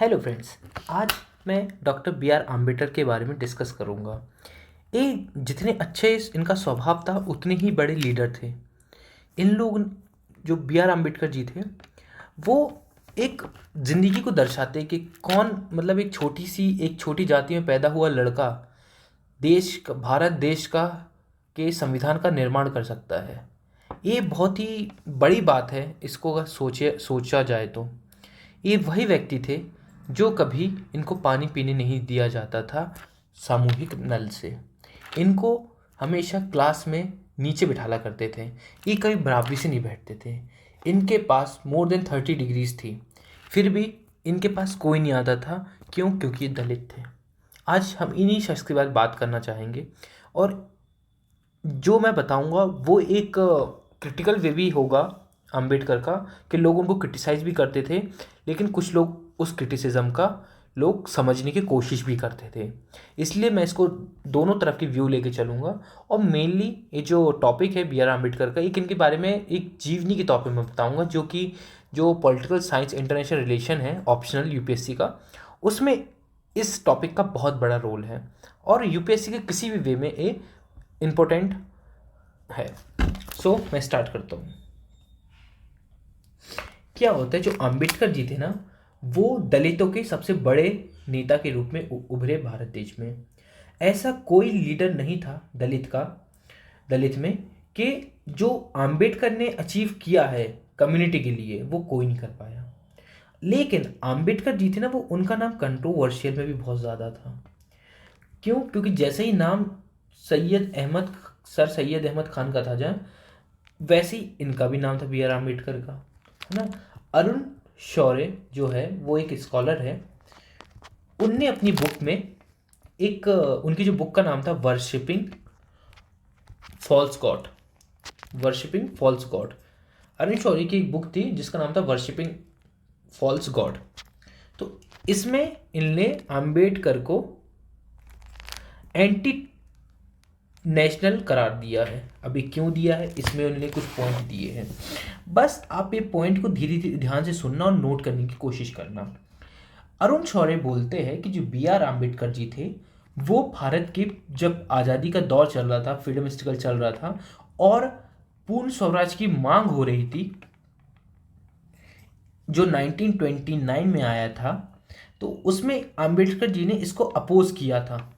Hello friends. आज मैं doctor B are Ambedkar के बारे में डिस्कस करूँगा। ये जितने अच्छे इनका स्वभाव था उतने ही बड़े लीडर थे। इन लोग जो बी आर आम्बेडकर जी थे वो एक ज़िंदगी को दर्शाते कि कौन मतलब एक छोटी जाति में पैदा हुआ लड़का भारत देश का के संविधान का निर्माण कर सकता है। ये बहुत ही बड़ी बात है, इसको अगर सोचा जाए तो। ये वही व्यक्ति थे जो कभी इनको पानी पीने नहीं दिया जाता था सामूहिक नल से। इनको हमेशा क्लास में नीचे बिठाला करते थे। ये कभी बराबरी से नहीं बैठते थे। इनके पास मोर देन 30 डिग्रीज थी, फिर भी इनके पास कोई नहीं आता था। क्यों? क्योंकि ये दलित थे। आज हम इन्हीं शख्स के बारे में बात करना चाहेंगे, और जो मैं बताऊंगा वो एक क्रिटिकल वे भी होगा अंबेडकर का, कि लोग उनको क्रिटिसाइज़ भी करते थे, लेकिन कुछ लोग उस क्रिटिसिज्म का लोग समझने की कोशिश भी करते थे। इसलिए मैं इसको दोनों तरफ की व्यू लेके चलूँगा। और मेनली ये जो टॉपिक है बी आर अम्बेडकर का, एक इनके बारे में एक जीवनी के टॉपिक में बताऊँगा, जो पॉलिटिकल साइंस इंटरनेशनल रिलेशन है ऑप्शनल यूपीएससी का, उसमें इस टॉपिक का बहुत बड़ा रोल है, और यूपीएससी के किसी भी वे में ये इम्पोर्टेंट है। मैं स्टार्ट करता हूँ। क्या होता है, जो अंबेडकर जी थे ना, वो दलितों के सबसे बड़े नेता के रूप में उभरे भारत देश में। ऐसा कोई लीडर नहीं था दलित में कि जो अंबेडकर ने अचीव किया है कम्युनिटी के लिए, वो कोई नहीं कर पाया। लेकिन अंबेडकर जी थे ना, वो उनका नाम कंट्रोवर्शियल में भी बहुत ज़्यादा था। क्यों? क्योंकि जैसे ही नाम सर सैयद अहमद खान का था जहाँ, वैसे ही इनका भी नाम था बी आर अम्बेडकर का, है ना। अरुण शौर्य जो है वो एक स्कॉलर है। उनने अपनी बुक में उनकी जो बुक का नाम था वर्शिपिंग फॉल्स गॉड। अरुण शौर्य की एक बुक थी जिसका नाम था वर्शिपिंग फॉल्स गॉड। तो इसमें इनने अंबेडकर को एंटी नेशनल करार दिया है। अभी क्यों दिया है, इसमें उन्होंने कुछ पॉइंट दिए हैं। बस आप ये पॉइंट को धीरे धीरे ध्यान से सुनना और नोट करने की कोशिश करना। अरुण शौर्य बोलते हैं कि जो बी आर अम्बेडकर जी थे, वो भारत के जब आज़ादी का दौर चल रहा था, फ्रीडम स्ट्रगल चल रहा था और पूर्ण स्वराज की मांग हो रही थी, जो 1929 में आया था, तो उसमें अम्बेडकर जी ने इसको अपोज किया था।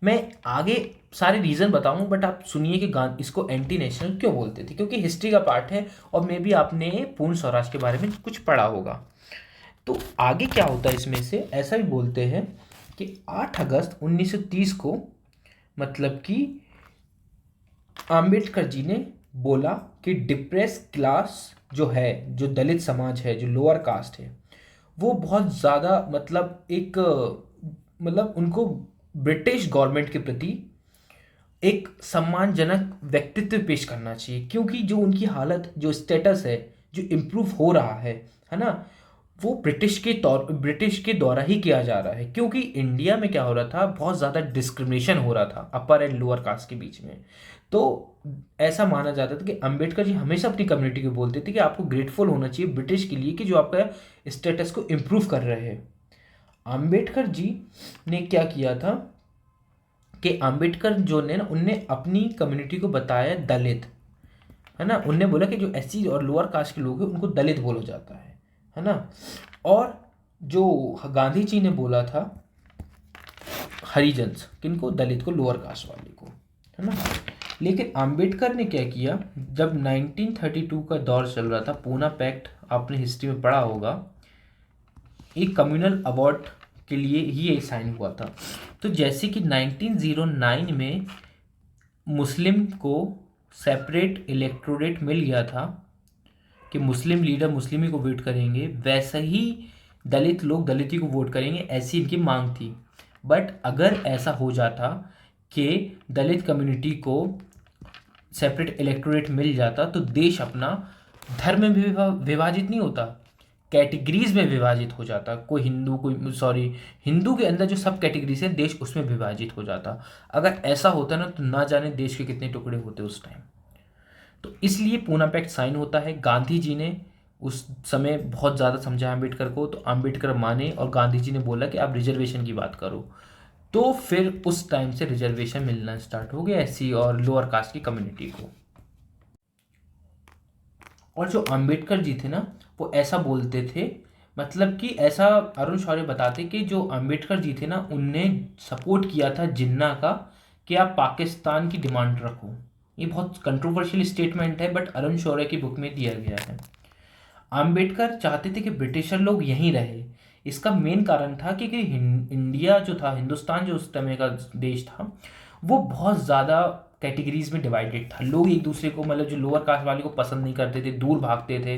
मैं आगे सारे रीज़न बताऊं, बट आप सुनिए कि इसको एंटी नेशनल क्यों बोलते थे, क्योंकि हिस्ट्री का पार्ट है और मे भी आपने पूर्ण स्वराज के बारे में कुछ पढ़ा होगा। तो आगे क्या होता है, इसमें से ऐसा भी बोलते हैं कि 8 अगस्त 1930 को, मतलब कि आम्बेडकर जी ने बोला कि डिप्रेस क्लास जो है, जो दलित समाज है, जो लोअर कास्ट है, वो बहुत ज़्यादा मतलब उनको ब्रिटिश गवर्नमेंट के प्रति एक सम्मानजनक व्यक्तित्व पेश करना चाहिए, क्योंकि जो उनकी हालत, जो स्टेटस है, जो इम्प्रूव हो रहा है ना, वो ब्रिटिश के द्वारा ही किया जा रहा है। क्योंकि इंडिया में क्या हो रहा था, बहुत ज़्यादा डिस्क्रिमिनेशन हो रहा था अपर एंड लोअर कास्ट के बीच में। तो ऐसा माना जाता था कि अंबेडकर जी हमेशा अपनी कम्युनिटी को बोलते थे कि आपको ग्रेटफुल होना चाहिए ब्रिटिश के लिए कि जो आपका स्टेटस को इम्प्रूव कर रहे हैं। अंबेडकर जी ने क्या किया था कि अंबेडकर जो ने ना, उनने अपनी कम्युनिटी को बताया दलित, है ना। उनने बोला कि जो एससी और लोअर कास्ट के लोग हैं उनको दलित बोला जाता है ना। और जो गांधी जी ने बोला था हरिजन्स, किनको? दलित को, लोअर कास्ट वाले को, है ना। लेकिन अंबेडकर ने क्या किया, जब 1932 का दौर चल रहा था, पूना पैक्ट आपने हिस्ट्री में पढ़ा होगा, एक कम्युनल अवार्ड के लिए ही ये साइन हुआ था। तो जैसे कि 1909 में मुस्लिम को सेपरेट इलेक्टोरेट मिल गया था कि मुस्लिम लीडर मुस्लिम ही को वोट करेंगे, वैसे ही दलित लोग दलित ही को वोट करेंगे, ऐसी इनकी मांग थी। बट अगर ऐसा हो जाता कि दलित कम्युनिटी को सेपरेट इलेक्टोरेट मिल जाता, तो देश अपना धर्म में भी विभाजित नहीं होता, कैटेगरीज में विभाजित हो जाता। हिंदू के अंदर जो सब कैटेगरीज हैं, देश उसमें विभाजित हो जाता। अगर ऐसा होता ना, तो ना जाने देश के कितने टुकड़े होते उस टाइम। तो इसलिए पूना पैक्ट साइन होता है। गांधी जी ने उस समय बहुत ज़्यादा समझाया अम्बेडकर को, तो अम्बेडकर माने और गांधी जी ने बोला कि आप रिजर्वेशन की बात करो। तो फिर उस टाइम से रिजर्वेशन मिलना स्टार्ट हो गया एससी और लोअर कास्ट की कम्युनिटी को। और जो अंबेडकर जी थे ना, वो ऐसा बोलते थे, मतलब कि ऐसा अरुण शौर्य बताते कि जो अंबेडकर जी थे ना, उनने सपोर्ट किया था जिन्ना का कि आप पाकिस्तान की डिमांड रखो। ये बहुत कंट्रोवर्शियल स्टेटमेंट है, बट अरुण शौर्य की बुक में दिया गया है। अंबेडकर चाहते थे कि ब्रिटिशर लोग यहीं रहे। इसका मेन कारण था कि इंडिया जो था, हिंदुस्तान जो उस समय का देश था, वो बहुत ज़्यादा कैटेगरीज में डिवाइडेड था। लोग एक दूसरे को, मतलब जो लोअर कास्ट वाले को पसंद नहीं करते थे, दूर भागते थे।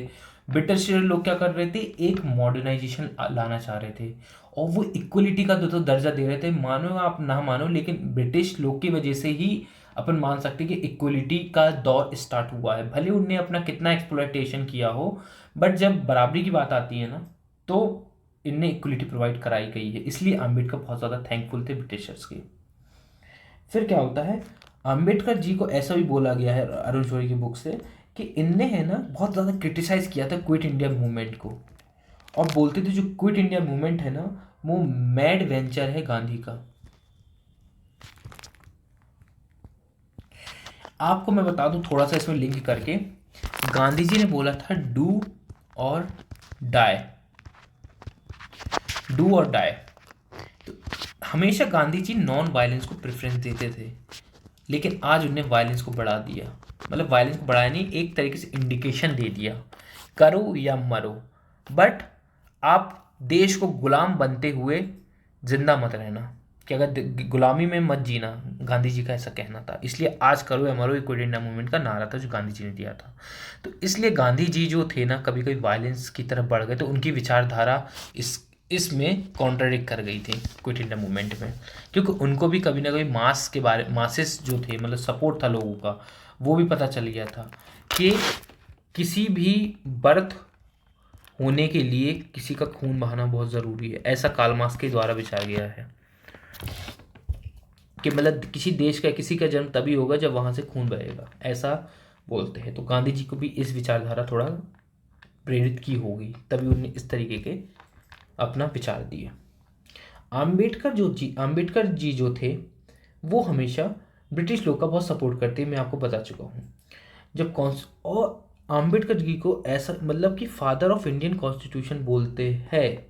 ब्रिटिशर लोग क्या कर रहे थे, एक मॉडर्नाइजेशन लाना चाह रहे थे और वो इक्वलिटी का तो दर्जा दे रहे थे। मानो आप ना मानो, लेकिन ब्रिटिश लोग की वजह से ही अपन मान सकते कि इक्वलिटी का दौर स्टार्ट हुआ है। भले उनने अपना कितना एक्सप्लॉयटेशन किया हो, बट जब बराबरी की बात आती है ना, तो इनने इक्वलिटी प्रोवाइड कराई गई है। इसलिए अम्बेडकर बहुत ज़्यादा थैंकफुल थे ब्रिटिशर्स के। फिर क्या होता है, अम्बेडकर जी को ऐसा भी बोला गया है अरुण शौरी की बुक से कि इनने है ना बहुत ज़्यादा क्रिटिसाइज किया था क्विट इंडिया मूवमेंट को, और बोलते थे जो क्विट इंडिया मूवमेंट है ना, वो मैड वेंचर है गांधी का। आपको मैं बता दूं थोड़ा सा इसमें लिंक करके, गांधी जी ने बोला था डू और डाई, डू और डाई। तो हमेशा गांधी जी नॉन वायलेंस को प्रेफरेंस देते थे, लेकिन आज उन्हें वायलेंस को बढ़ा दिया। मतलब वायलेंस को बढ़ाया नहीं, एक तरीके से इंडिकेशन दे दिया, करो या मरो, बट आप देश को गुलाम बनते हुए जिंदा मत रहना, कि अगर गुलामी में मत जीना। गांधी जी का ऐसा कहना था। इसलिए आज करो या मरो, क्विट इंडिया मूवमेंट का नारा था जो गांधी जी ने दिया था। तो इसलिए गांधी जी जो थे ना, कभी कभी वायलेंस की तरफ बढ़ गए, तो उनकी विचारधारा इसमें कॉन्ट्राडिक्ट कर गई थी क्विट इंडिया मूवमेंट में, क्योंकि उनको भी कभी ना कभी मासेस जो थे, मतलब सपोर्ट था लोगों का, वो भी पता चल गया था कि किसी भी बर्थ होने के लिए किसी का खून बहाना बहुत ज़रूरी है। ऐसा कार्ल मार्क्स के द्वारा विचारा गया है कि मतलब किसी देश का, किसी का जन्म तभी होगा जब वहाँ से खून बहेगा, ऐसा बोलते हैं। तो गांधी जी को भी इस विचारधारा थोड़ा प्रेरित की होगी, तभी उन्होंने इस तरीके के अपना विचार दिए। आम्बेडकर जी जो थे, वो हमेशा ब्रिटिश लोग का बहुत सपोर्ट करते हैं, मैं आपको बता चुका हूँ। और आम्बेडकर जी को ऐसा, मतलब कि फादर ऑफ इंडियन कॉन्स्टिट्यूशन बोलते हैं।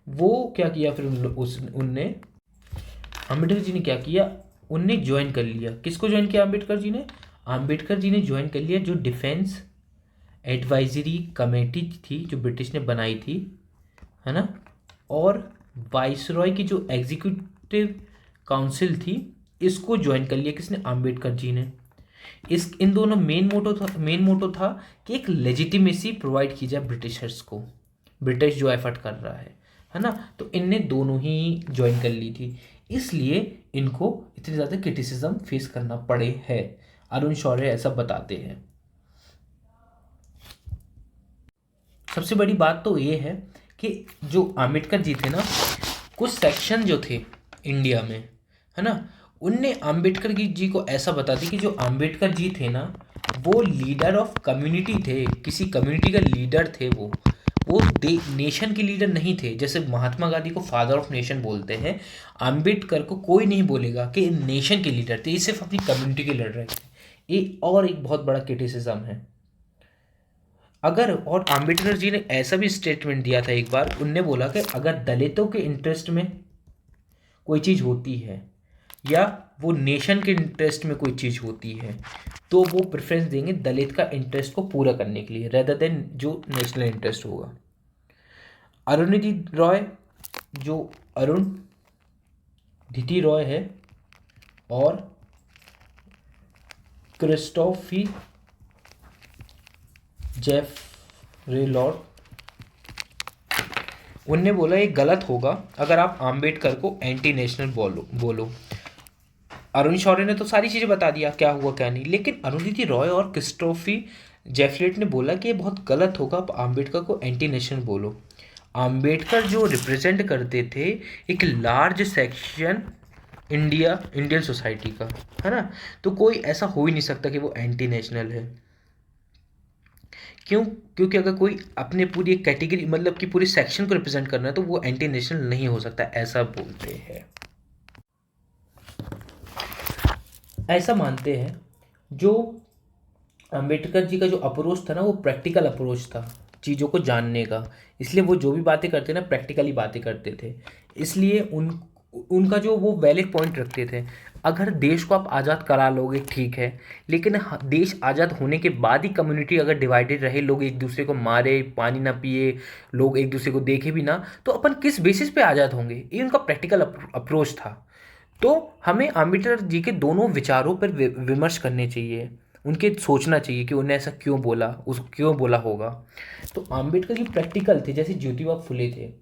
वो क्या किया फिर उनने, आम्बेडकर जी ने क्या किया, उनने ज्वाइन कर लिया। किसको ज्वाइन किया आम्बेडकर जी ने? आम्बेडकर जी ने ज्वाइन कर लिया जो डिफेंस एडवाइजरी कमेटी थी, जो ब्रिटिश ने बनाई थी, है ना, और वाइसरॉय की जो एग्जीक्यूटिव काउंसिल थी, इसको ज्वाइन कर लिया। किसने? आम्बेडकर जी ने। इन दोनों मेन मोटो था कि एक लेजिटिमेसी प्रोवाइड की जाए ब्रिटिशर्स को, ब्रिटिश जो एफर्ट कर रहा है ना। तो इनने दोनों ही ज्वाइन कर ली थी, इसलिए इनको इतने ज़्यादा क्रिटिसिज्म फेस करना पड़े है। अरुण शौर्य ऐसा बताते हैं। सबसे बड़ी बात तो ये है कि जो आम्बेडकर जी थे ना, कुछ सेक्शन जो थे इंडिया में, है ना, उनने आम्बेडकर जी को ऐसा बता दी कि जो आम्बेडकर जी थे ना, वो लीडर ऑफ कम्युनिटी थे, किसी कम्युनिटी का लीडर थे। वो नेशन के लीडर नहीं थे। जैसे महात्मा गांधी को फादर ऑफ नेशन बोलते हैं, आम्बेडकर को कोई नहीं बोलेगा कि नेशन के लीडर थे, ये सिर्फ अपनी कम्युनिटी के लड़ रहे थे। ये और एक बहुत बड़ा क्रिटिसिज्म है। और आम्बेडकर जी ने ऐसा भी स्टेटमेंट दिया था एक बार, उनने बोला कि अगर दलितों के इंटरेस्ट में कोई चीज़ होती है या वो नेशन के इंटरेस्ट में कोई चीज़ होती है, तो वो प्रेफरेंस देंगे दलित का इंटरेस्ट को पूरा करने के लिए, रेदर देन जो नेशनल इंटरेस्ट होगा। अरुणिधि रॉय, जो अरुणिधि रॉय है, और क्रिस्टोफी जेफरे लॉर्ड, उनने बोला ये गलत होगा अगर आप आम्बेडकर को एंटी नेशनल बोलो। अरुण शौर्य ने तो सारी चीज़ें बता दिया क्या हुआ क्या नहीं, लेकिन अरुणिधि रॉय और क्रिस्टोफी जेफलेट ने बोला कि ये बहुत गलत होगा, आप आम्बेडकर को एंटी नेशनल बोलो। आम्बेडकर जो रिप्रेजेंट करते थे एक लार्ज सेक्शन इंडियन सोसाइटी का, है ना, तो कोई ऐसा हो ही नहीं सकता कि वो एंटी नेशनल है, क्यों? क्योंकि अगर कोई अपने पूरी एक कैटेगरी मतलब कि पूरी सेक्शन को रिप्रेजेंट करना है तो वो एंटी नेशनल नहीं हो सकता, ऐसा बोलते हैं। ऐसा मानते हैं। जो अंबेडकर जी का जो अप्रोच था ना, वो प्रैक्टिकल अप्रोच था चीज़ों को जानने का। इसलिए वो जो भी बातें करते ना, प्रैक्टिकली बातें करते थे। इसलिए उनका जो वो वैलिड पॉइंट रखते थे। अगर देश को आप आज़ाद करा लोगे ठीक है, लेकिन देश आज़ाद होने के बाद ही कम्युनिटी अगर डिवाइडेड रहे, लोग एक दूसरे को मारे, पानी ना पिए, लोग एक दूसरे को देखे भी ना, तो अपन किस बेसिस पे आज़ाद होंगे? ये उनका प्रैक्टिकल अप्रोच था। तो हमें अम्बेडकर जी के दोनों विचारों पर विमर्श करने चाहिए, उनके सोचना चाहिए कि उन्हें ऐसा क्यों बोला, उस क्यों बोला होगा। तो अम्बेडकर जी प्रैक्टिकल थे, जैसे ज्योतिबा फुले थे।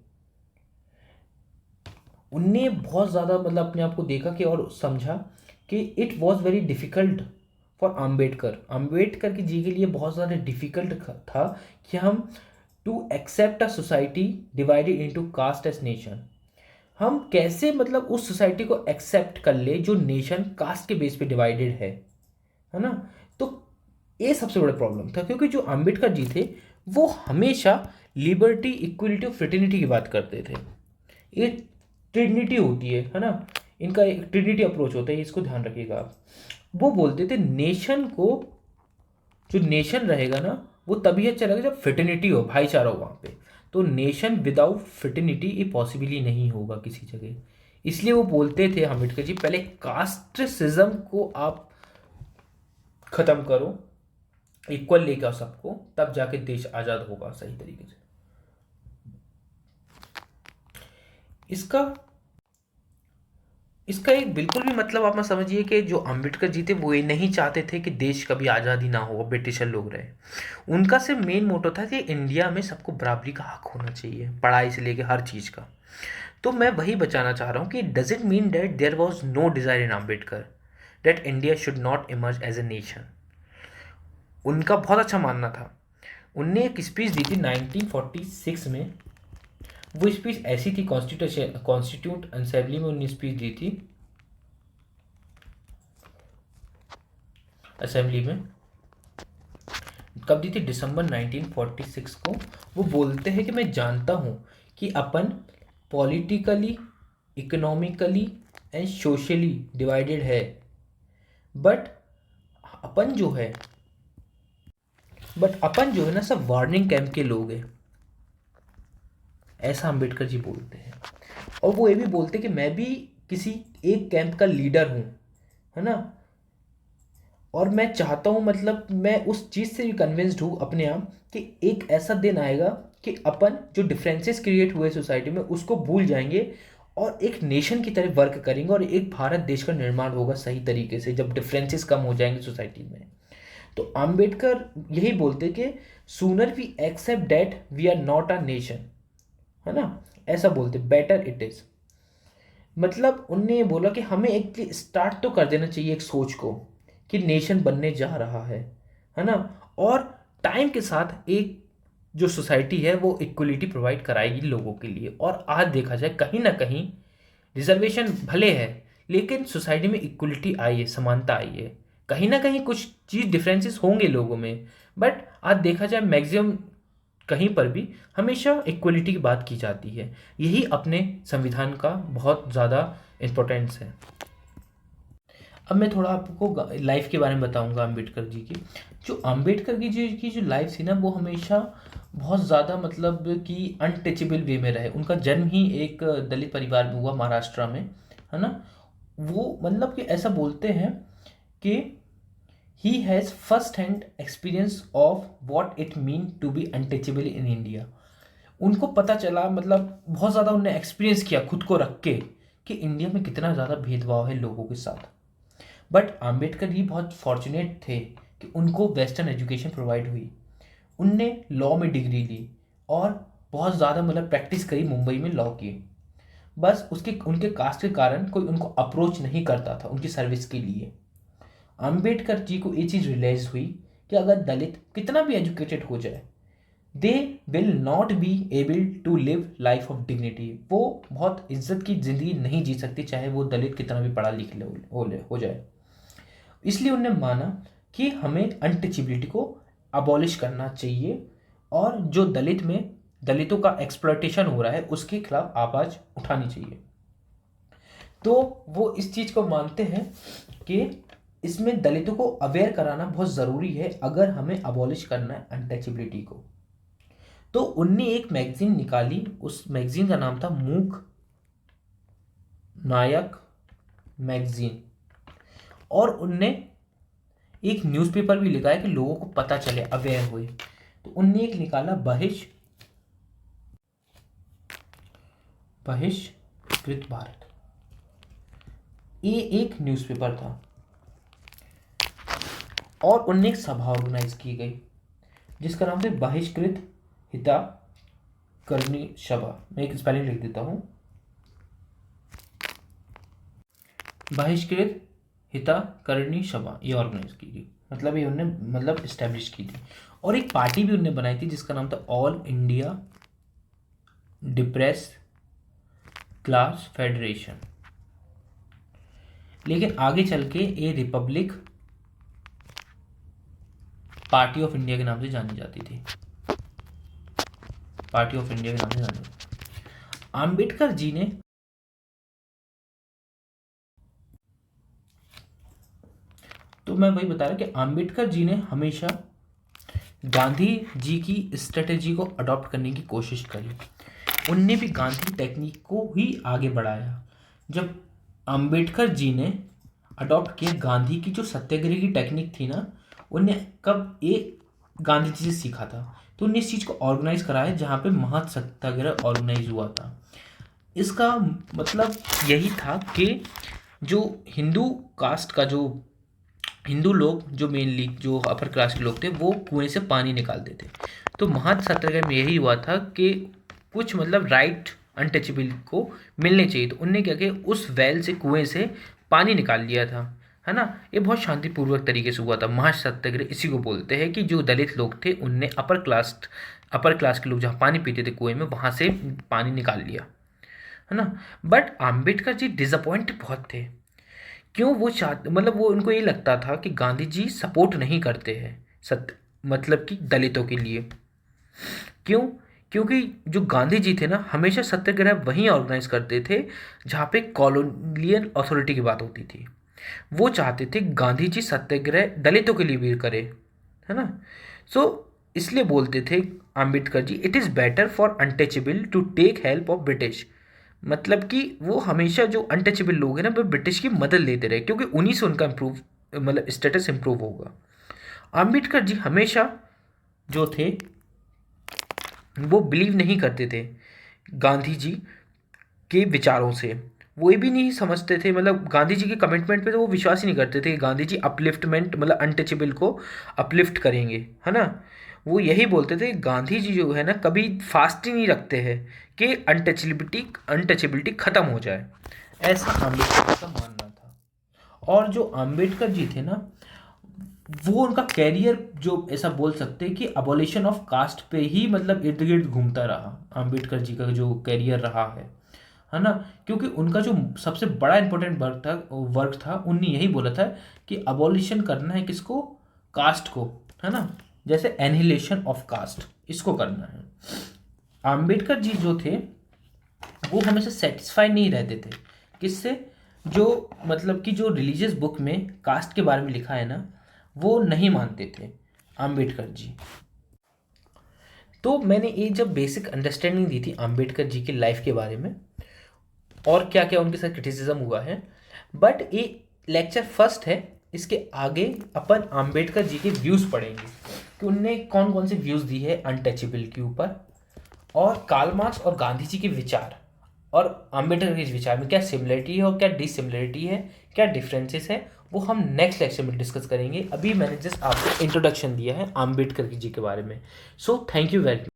उनने बहुत ज़्यादा मतलब अपने आप को देखा कि और समझा कि it was very difficult for Ambedkar. Ambedkar की जी के लिए बहुत ज़्यादा डिफ़िकल्ट था कि हम to accept a society divided into caste as nation. हम कैसे मतलब उस सोसाइटी को एक्सेप्ट कर ले जो नेशन कास्ट के बेस पे डिवाइडेड है ना? तो ये सबसे बड़ा प्रॉब्लम था, क्योंकि जो अंबेडकर जी थे वो हमेशा लिबर्टी, इक्वलिटी और फ्रेटर्निटी की बात करते थे। ये ट्रिनिटी होती है ना? इनका एक ट्रिनिटी अप्रोच होता है, इसको ध्यान रखिएगा आप। वो बोलते थे नेशन को, जो नेशन रहेगा ना, वो तभी अच्छा लगेगा जब फिटर्निटी हो, भाईचारा हो वहाँ पे। तो नेशन विदाउट फिटर्निटी ये पॉसिबल ही नहीं होगा किसी जगह। इसलिए वो बोलते थे अम्बेडकर जी, पहले कास्टिज्म को आप खत्म करो, इक्वल लेकर सबको, तब जाके देश आज़ाद होगा सही तरीके से। इसका इसका एक बिल्कुल भी मतलब आप मत समझिए कि जो अंबेडकर जी थे वो ये नहीं चाहते थे कि देश कभी आज़ादी ना हो, ब्रिटिशर लोग रहे। उनका सिर्फ मेन मोटो था कि इंडिया में सबको बराबरी का हक होना चाहिए, पढ़ाई से लेके हर चीज़ का। तो मैं वही बचाना चाह रहा हूँ कि does it mean that there was no desire in Ambedkar that India should not emerge as a nation. उनका बहुत अच्छा मानना था। उनने एक स्पीच दी थी 1946 में। वो स्पीच ऐसी थी, कॉन्स्टिट्यूट असेंबली में उन्होंने स्पीच दी थी, असेंबली में। कब दी थी? दिसंबर 1946 को। वो बोलते हैं कि मैं जानता हूँ कि अपन politically, economically and socially divided है, बट अपन जो है ना, सब वार्निंग कैंप के लोग हैं, ऐसा अंबेडकर जी बोलते हैं। और वो ये भी बोलते हैं कि मैं भी किसी एक कैंप का लीडर हूँ, है ना? और मैं चाहता हूँ, मतलब मैं उस चीज़ से भी कन्विंस्ड हूँ अपने आप कि एक ऐसा दिन आएगा कि अपन जो डिफरेंसेस क्रिएट हुए सोसाइटी में उसको भूल जाएंगे और एक नेशन की तरह वर्क करेंगे, और एक भारत देश का निर्माण होगा सही तरीके से जब डिफरेंसेस कम हो जाएंगे सोसाइटी में। तो अंबेडकर यही बोलते कि sooner we accept that we are not a nation, है ना? ऐसा बोलते, बेटर इट इज़। मतलब उनने ये बोला कि हमें एक स्टार्ट तो कर देना चाहिए एक सोच को कि नेशन बनने जा रहा है ना? और टाइम के साथ एक जो सोसाइटी है वो इक्वलिटी प्रोवाइड कराएगी लोगों के लिए। और आज देखा जाए कहीं ना कहीं रिजर्वेशन भले है, लेकिन सोसाइटी में इक्वलिटी आई है, समानता आई है। कहीं ना कहीं कुछ चीज़ डिफरेंसेस होंगे लोगों में, बट आज देखा जाए मैक्सिमम कहीं पर भी हमेशा इक्वलिटी की बात की जाती है। यही अपने संविधान का बहुत ज़्यादा इम्पोर्टेंस है। अब मैं थोड़ा आपको लाइफ के बारे में बताऊंगा अम्बेडकर जी की। जो अम्बेडकर की जो लाइफ थी ना, वो हमेशा बहुत ज़्यादा मतलब कि अनटचेबल वे में रहे। उनका जन्म ही एक दलित परिवार में हुआ, महाराष्ट्र में, है ना? वो मतलब कि ऐसा बोलते हैं कि he has first hand experience of what it mean to be untouchable in India. उनको पता चला, मतलब बहुत ज़्यादा उन्हें एक्सपीरियंस किया खुद को रख के कि इंडिया में कितना ज़्यादा भेदभाव है लोगों के साथ। बट आम्बेडकर जी बहुत फॉर्चुनेट थे कि उनको वेस्टर्न एजुकेशन प्रोवाइड हुई। उनने लॉ में डिग्री ली और बहुत ज़्यादा मतलब प्रैक्टिस करी, मुंबई में लॉ की। बस उसके उनके कास्ट के कारण कोई उनको अप्रोच नहीं करता था उनकी सर्विस के लिए। आम्बेडकर जी को ये चीज़ रियलाइज हुई कि अगर दलित कितना भी एजुकेटेड हो जाए, they will not be able to live life of dignity. वो बहुत इज्जत की ज़िंदगी नहीं जी सकती, चाहे वो दलित कितना भी पढ़ा लिख हो जाए। इसलिए उन्होंने माना कि हमें अनटचेबिलिटी को अबॉलिश करना चाहिए और जो दलितों का एक्सप्लॉयटेशन हो रहा है उसके खिलाफ आवाज़ उठानी चाहिए। तो वो इस चीज़ को मानते हैं कि इसमें दलितों को अवेयर कराना बहुत ज़रूरी है अगर हमें अबॉलिश करना है अनटचेबिलिटी को। तो उनने एक मैगजीन निकाली, उस मैगजीन का नाम था मूक नायक मैगजीन, और उनने एक न्यूज़पेपर भी लिखा है कि लोगों को पता चले, अवेयर हुए। तो उनने एक निकाला बहिष्कृत भारत, ये एक न्यूज़पेपर था। और उनने एक सभा ऑर्गेनाइज की गई जिसका नाम था बहिष्कृत हितकर्णी सभा। मैं एक स्पेलिंग लिख देता हूँ, बहिष्कृत हितकर्णी सभा, ये ऑर्गेनाइज की गई, मतलब ये उन्होंने इस्टेब्लिश की थी। और एक पार्टी भी उन्होंने बनाई थी जिसका नाम था all India depress class federation. लेकिन आगे चल के ये रिपब्लिक पार्टी ऑफ इंडिया के नाम से जानी जाती थी, पार्टी ऑफ इंडिया के नाम से जानी जाती थी। आम्बेडकर जी ने तो मैं वही बता रहा कि आम्बेडकर जी ने हमेशा गांधी जी की स्ट्रेटेजी को अडॉप्ट करने की कोशिश करी। उनने भी गांधी टेक्निक को ही आगे बढ़ाया। जब आम्बेडकर जी ने अडॉप्ट किया गांधी की जो सत्याग्रह की टेक्निक थी ना, उन्हें कब ये गांधी जी से सीखा था, तो उन्हें इस चीज़ को ऑर्गेनाइज कराया जहाँ पे महासत्याग्रह ऑर्गेनाइज हुआ था। इसका मतलब यही था कि जो हिंदू कास्ट का जो हिंदू लोग जो मेनली जो अपर क्लास के लोग थे वो कुएं से पानी निकालते थे। तो महासत्याग्रह में यही हुआ था कि कुछ राइट अनटचेबल को मिलने चाहिए, तो उनने क्या किया, उस वेल से कुएं से पानी निकाल लिया था, है ना। ये बहुत शांतिपूर्वक तरीके से हुआ था। महासत्याग्रह इसी को बोलते हैं कि जो दलित लोग थे उनने अपर क्लास के लोग जहाँ पानी पीते थे कुएं में, वहाँ से पानी निकाल लिया, है ना। बट आम्बेडकर जी डिसअपॉइंट बहुत थे। क्यों? वो वो उनको ये लगता था कि गांधी जी सपोर्ट नहीं करते हैं कि दलितों के लिए। क्यों? क्योंकि जो गांधी जी थे ना, हमेशा सत्याग्रह वहीं ऑर्गेनाइज करते थे जहाँ पे कॉलोनियल अथॉरिटी की बात होती थी। वो चाहते थे गांधी जी सत्याग्रह दलितों के लिए भी करे, है ना। सो इसलिए बोलते थे Ambedkar ji, it is better for untouchable to take help of British. मतलब कि वो हमेशा जो अनटचेबल लोग हैं ना, वो ब्रिटिश की मदद लेते रहे, क्योंकि उन्हीं से उनका स्टेटस इम्प्रूव होगा। आम्बेडकर जी हमेशा जो थे वो बिलीव नहीं करते थे गांधी जी के विचारों से। वो ये भी नहीं समझते थे, गांधी जी के कमिटमेंट पे तो वो विश्वास ही नहीं करते थे कि गांधी जी अपलिफ्टमेंट अनटचेबल को अपलिफ्ट करेंगे, है ना। वो यही बोलते थे गांधी जी जो है ना कभी फास्ट ही नहीं रखते हैं कि अनटचेबिलिटी ख़त्म हो जाए, ऐसा आम्बेडकर का मानना था। और जो आम्बेडकर जी थे ना, वो उनका कैरियर जो ऐसा बोल सकते हैं कि अबॉलिशन ऑफ कास्ट पे ही इर्द गिर्द घूमता रहा। आम्बेडकर जी का जो कैरियर रहा है ना। क्योंकि उनका जो सबसे बड़ा इंपॉर्टेंट वर्क था उनने यही बोला था कि अबॉलिशन करना है किसको? कास्ट को, है ना। जैसे एनिहिलेशन ऑफ कास्ट, इसको करना है। आम्बेडकर जी जो थे वो हमेशा सेटिस्फाई नहीं रहते थे। किससे? जो कि जो रिलीजियस बुक में कास्ट के बारे में लिखा है ना, वो नहीं मानते थे आम्बेडकर जी। तो मैंने ये जब बेसिक अंडरस्टैंडिंग दी थी आम्बेडकर जी की लाइफ के बारे में और क्या क्या उनके साथ क्रिटिसिज्म हुआ है, बट ये लेक्चर फर्स्ट है। इसके आगे अपन आम्बेडकर जी के व्यूज़ पढ़ेंगे कि उनने कौन कौन से व्यूज़ दी है अनटचेबल के ऊपर, और कार्ल मार्क्स और गांधी जी के विचार और आम्बेडकर के विचार में क्या सिमिलरिटी है और क्या डिसिमिलरिटी है, क्या डिफरेंसेस है, वो हम नेक्स्ट लेक्चर में डिस्कस करेंगे। अभी मैंने जस्ट आपको इंट्रोडक्शन दिया है आम्बेडकर जी के बारे में। So thank you very much.